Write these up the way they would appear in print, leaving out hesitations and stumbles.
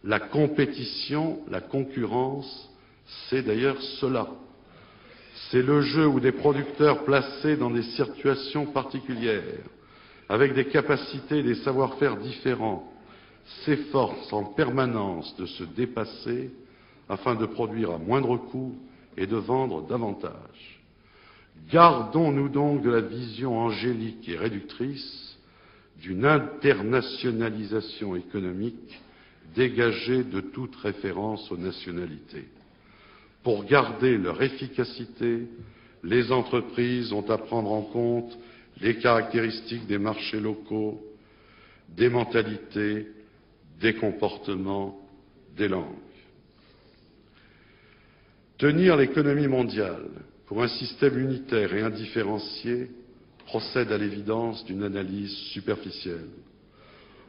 La compétition, la concurrence, c'est d'ailleurs cela. C'est le jeu où des producteurs placés dans des situations particulières, avec des capacités et des savoir-faire différents, s'efforcent en permanence de se dépasser afin de produire à moindre coût et de vendre davantage. Gardons-nous donc de la vision angélique et réductrice d'une internationalisation économique dégagée de toute référence aux nationalités. Pour garder leur efficacité, les entreprises ont à prendre en compte les caractéristiques des marchés locaux, des mentalités, des comportements, des langues. Tenir l'économie mondiale pour un système unitaire et indifférencié procède à l'évidence d'une analyse superficielle.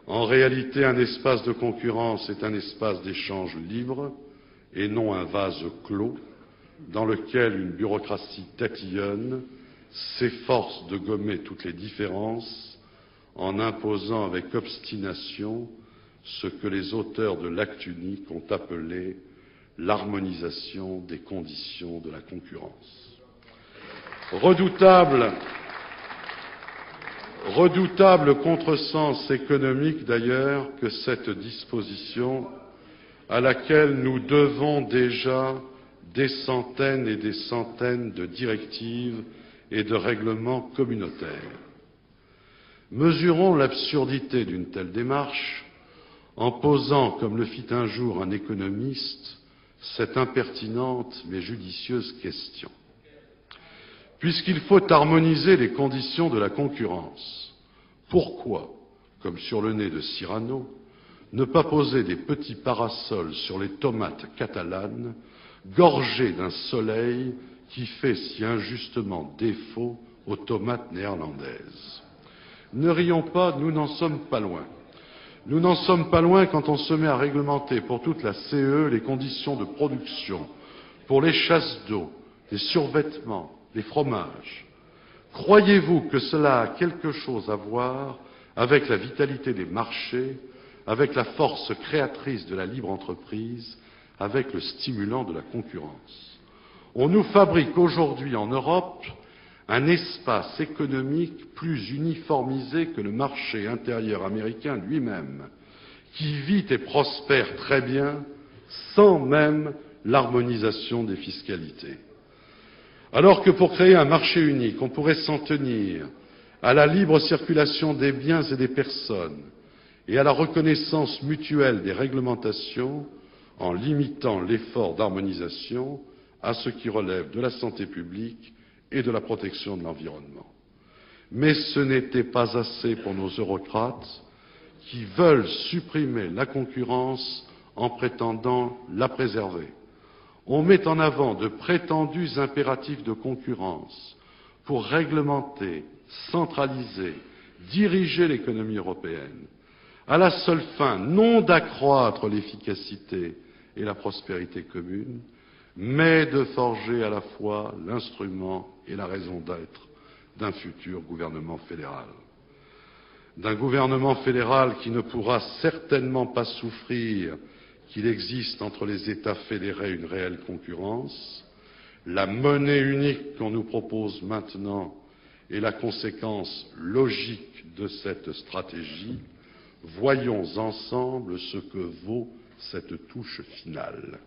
En réalité, un espace de concurrence est un espace d'échange libre et non un vase clos dans lequel une bureaucratie tatillonne s'efforce de gommer toutes les différences en imposant avec obstination ce que les auteurs de l'Acte unique ont appelé l'harmonisation des conditions de la concurrence. Redoutable contresens économique d'ailleurs que cette disposition à laquelle nous devons déjà des centaines et des centaines de directives et de règlements communautaires. Mesurons l'absurdité d'une telle démarche en posant, comme le fit un jour un économiste, cette impertinente mais judicieuse question. Puisqu'il faut harmoniser les conditions de la concurrence, pourquoi, comme sur le nez de Cyrano, ne pas poser des petits parasols sur les tomates catalanes, gorgées d'un soleil qui fait si injustement défaut aux tomates néerlandaises? Ne rions pas, nous n'en sommes pas loin. Nous n'en sommes pas loin quand on se met à réglementer pour toute la CE les conditions de production, pour les chasses d'eau, les survêtements, les fromages. Croyez-vous que cela a quelque chose à voir avec la vitalité des marchés, avec la force créatrice de la libre entreprise, avec le stimulant de la concurrence? On nous fabrique aujourd'hui en Europe un espace économique plus uniformisé que le marché intérieur américain lui-même, qui vit et prospère très bien sans même l'harmonisation des fiscalités. Alors que pour créer un marché unique, on pourrait s'en tenir à la libre circulation des biens et des personnes et à la reconnaissance mutuelle des réglementations en limitant l'effort d'harmonisation à ce qui relève de la santé publique et de la protection de l'environnement. Mais ce n'était pas assez pour nos eurocrates qui veulent supprimer la concurrence en prétendant la préserver. On met en avant de prétendus impératifs de concurrence pour réglementer, centraliser, diriger l'économie européenne, à la seule fin non d'accroître l'efficacité et la prospérité commune, mais de forger à la fois l'instrument et la raison d'être d'un futur gouvernement fédéral. D'un gouvernement fédéral qui ne pourra certainement pas souffrir qu'il existe entre les États fédérés une réelle concurrence. La monnaie unique qu'on nous propose maintenant est la conséquence logique de cette stratégie. Voyons ensemble ce que vaut cette touche finale.